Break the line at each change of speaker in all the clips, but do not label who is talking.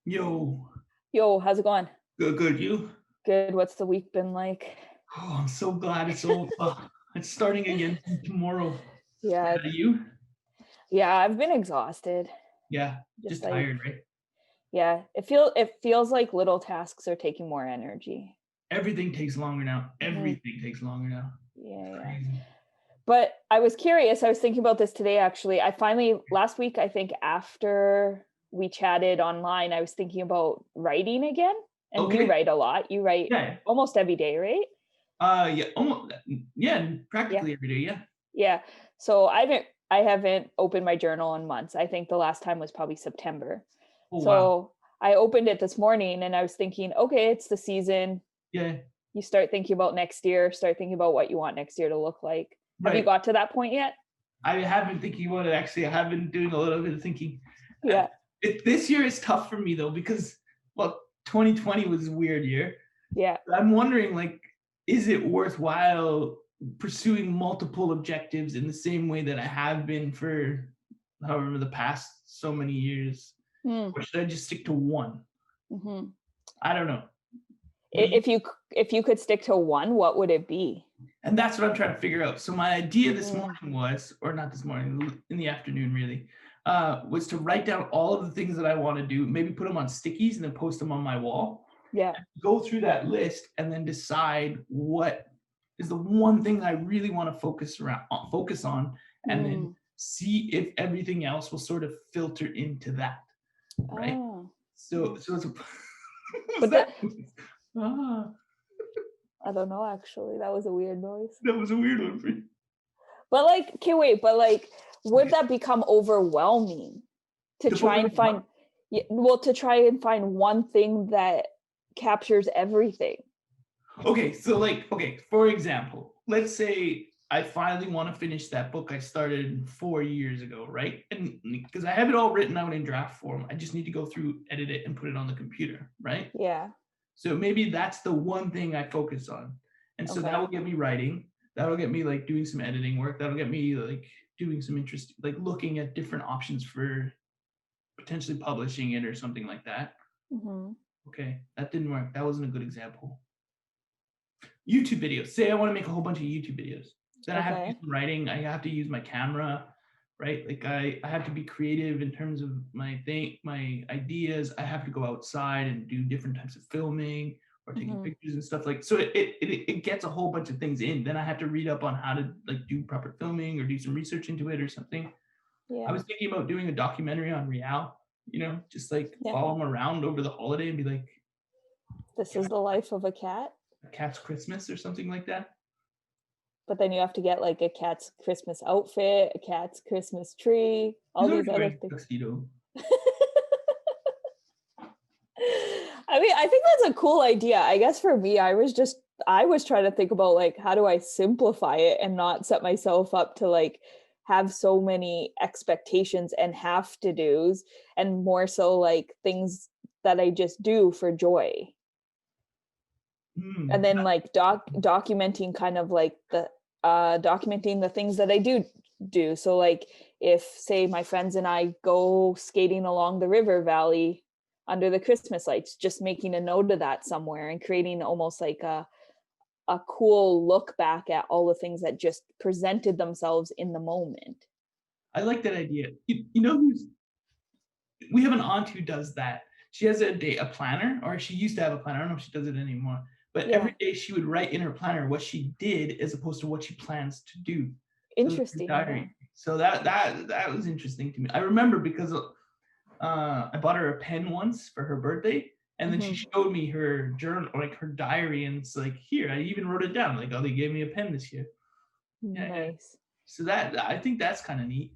Yo,
Yo, how's it going?
good, good. You?
Good. What's the week been like?
Oh, I'm so glad it's starting again tomorrow.
Yeah,
Yeah, you?
yeah, I've been exhausted.
Yeah,
Just
just
like,
tired, right?
yeah, it feels like little tasks are taking more energy.
Everything takes longer now.
hmm
Everything takes longer now.
Yeah,
It's
yeah.
crazy.
But I was curious. I was thinking about this today, actually. I finally, last week, I think after we chatted online, I was thinking about writing again. And you
Okay.
write a lot. You write
Yeah.
almost every day, right?
Yeah. Almost. Yeah.
Yeah.
Practically every day. Yeah.
Yeah. So I haven't opened my journal in months. I think the last time was probably September.
Oh wow.
So I opened it this morning and I was thinking, okay, it's the season.
Yeah.
You start thinking about next year, start thinking about what you want next year to look like. Have you
Right.
got to that point yet?
I have been thinking about it actually. I have been doing a little bit of thinking. Uh,
Yeah.
this year is tough for me though because well, 2020 was a weird year.
Yeah.
I'm wondering, like, is it worthwhile pursuing multiple objectives in the same way that I have been for however the past so many years?
Hmm.
Or should I just stick to one?
hmm
I don't know. What do you,
If you could stick to one, what would it be?
and that's what I'm trying to figure out. So my idea this
Mm,
morning was, or not this morning, in the afternoon really, was to write down all of the things that I want to do, maybe put them on stickies and then post them on my wall.
yeah.
Go through that list and then decide what is the one thing I really want to focus on, and then
Mm.
see if everything else will sort of filter into that, right?
Oh,
So
nice.
so it's a what's
But
that?
the
Ah,
I don't know actually. That was a weird noise.
that was a weird one for you.
But like, okay, wait, but like, would
Okay.
that become overwhelming to
To
try
focus
and
on what?
find, yeah, well, to try and find one thing that captures everything?
Okay, so like, okay, for example, let's say I finally want to finish that book I started 4 years ago, right? And because I have it all written out in draft form, I just need to go through, edit it, and put it on the computer, right?
Yeah.
So maybe that's the one thing I focus on. And so that
Okay.
will get me writing. That'll get me like doing some editing work. That'll get me like doing some interest, like looking at different options for potentially publishing it or something like that.
hmm
Okay, that didn't work. That wasn't a good example. YouTube videos. Say I want to make a whole bunch of YouTube videos. Then I have to use
Okay.
some writing. I have to use my camera, right? Like I have to be creative in terms of my ideas. I have to go outside and do different types of filming or taking
hmm
pictures and stuff like so it gets a whole bunch of things in. Then I have to read up on how to like do proper filming or do some research into it or something. I
Yeah.
was thinking about doing a documentary on Real, just like
Yeah.
follow him around over the holiday and be like
This is the life of a cat.
a cat's Christmas or something like that.
But then you have to get like a cat's Christmas outfit, a cat's Christmas tree, all
He's
these
already
other
wearing a
things.
tuxedo.
I mean, I think that's a cool idea. I guess for me, I was trying to think about like how do I simplify it and not set myself up to like have so many expectations and have to do's and more so like things that I just do for joy. And
Hmm.
then like documenting kind of like the documenting the things that I do. So like if say my friends and I go skating along the river valley under the Christmas lights, just making a note of that somewhere and creating almost like a cool look back at all the things that just presented themselves in the moment.
I like that idea. You know who's we have an aunt who does that. She has a planner, or she used to have a planner. I don't know if she does it anymore. But
Yeah,
every day she would write in her planner what she did as opposed to what she plans to do. So it's her
interesting. Yeah.
diary. So that was interesting to me. I remember because I bought her a pen once for her birthday, and then she
hmm
showed me her journal, like her diary, and it's like, here, I even wrote it down. Like, oh, they gave me a pen this year. Yeah, yeah.
Nice.
So that I think that's kind of neat.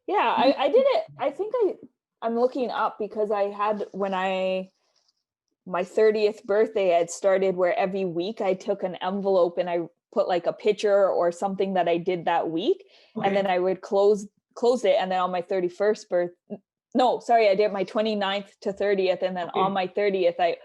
Yeah, I did it. I'm looking up because I had when I my 30th birthday I had started where every week I took an envelope and I put like a picture or something that I did that week and
Okay,
then I would close it and then on my 31st birth no, sorry, I did my 29th to 30th and then on
okay.
my 30th I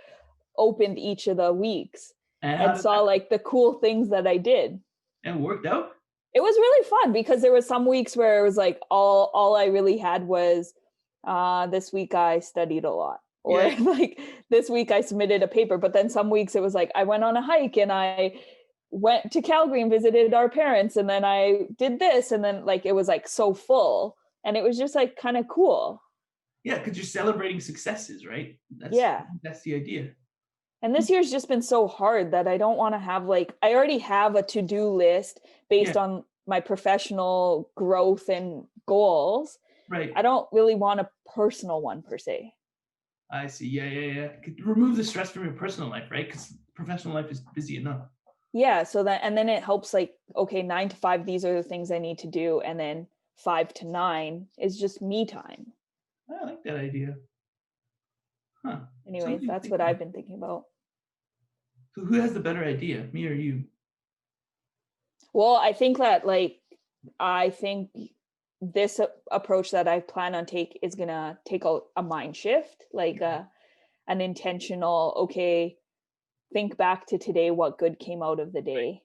opened each of the weeks
And how
and
did
saw
that?
like the cool things that I did.
It worked out.
It was really fun because there was some weeks where it was like all I really had was this week I studied a lot. Or
Yeah,
like this week I submitted a paper, but then some weeks it was like I went on a hike and I went to Calgary and visited our parents and then I did this and then like it was like so full and it was just like kind of cool.
yeah, because you're celebrating successes, right?
Yeah.
That's the idea.
And this year's just been so hard that I don't want to have like I already have a to-do list
Yeah,
based on my professional growth and goals.
right.
I don't really want a personal one per se.
I see. Yeah, yeah, yeah. Remove the stress from your personal life, right? Because professional life is busy enough.
Yeah, so that and then it helps like okay, 9 to 5 these are the things I need to do and then 5 to 9 is just me time.
I like that idea. Huh.
Anyways,
Something to
that's
think
what
about.
I've been thinking about.
So who has the better idea, me or you?
Well, I think that like I think this approach that I plan on take is gonna take a mind shift, like an intentional. Okay, think back to today. What good came out of the day?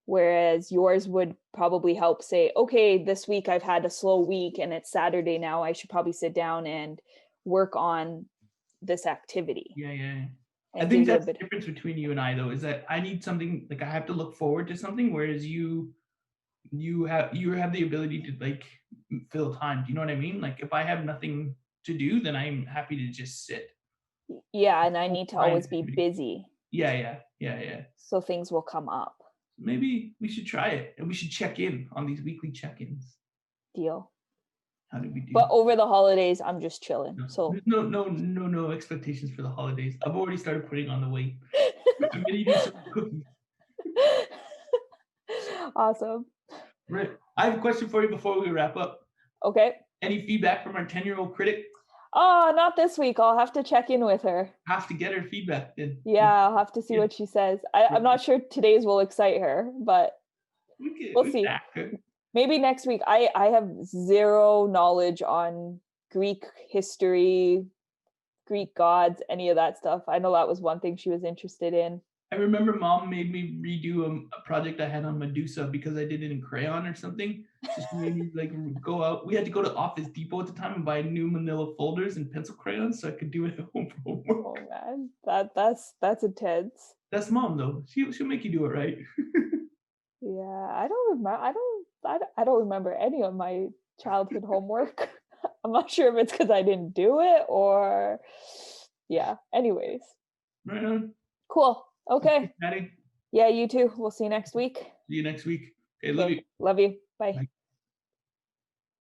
Whereas yours would probably help say, okay, this week I've had a slow week and it's Saturday now. I should probably sit down and work on this activity
Yeah, yeah, yeah. I
and give
think
you a
that's the
bit.
difference between you and I, though, is that I need something like I have to look forward to something, whereas you have the ability to like fill time. Do you know what I mean? Like if I have nothing to do, then I'm happy to just sit.
Yeah, and I
Full
need to
time
always be
activity.
busy
Yeah, yeah, yeah, yeah.
so things will come up.
Maybe we should try it, and we should check in on these weekly check-ins.
Deal.
How did we do?
But over the holidays, I'm just chilling.
No,
So
there's no expectations for the holidays. I've already started putting on the weight. I'm gonna do some cookies.
awesome.
Right. I have a question for you before we wrap up.
Okay.
Any feedback from our 10-year-old critic?
Oh, not this week. I'll have to check in with her.
Have to get her feedback then.
Yeah, I'll have to see
Yeah,
what she says. I'm not sure today's will excite her, but we'll
we could
see.
ask her.
Maybe next week. I have zero knowledge on Greek history, Greek gods, any of that stuff. I know that was one thing she was interested in.
I remember mom made me redo a project I had on Medusa because I did it in crayon or something. So she made me like go out. We had to go to Office Depot at the time and buy new manila folders and pencil crayons so I could do it at home for homework.
Oh man, that's intense.
That's mom though. She'll make you do it right.
Yeah, I don't remember. I don't remember any of my childhood homework. I'm not sure if it's because I didn't do it or, yeah. Anyways,
Right on.
cool. Okay.
Patty.
Yeah, you too. We'll see you next week.
See you next week. Okay, love
Okay.
you.
Love you. Bye.
Bye.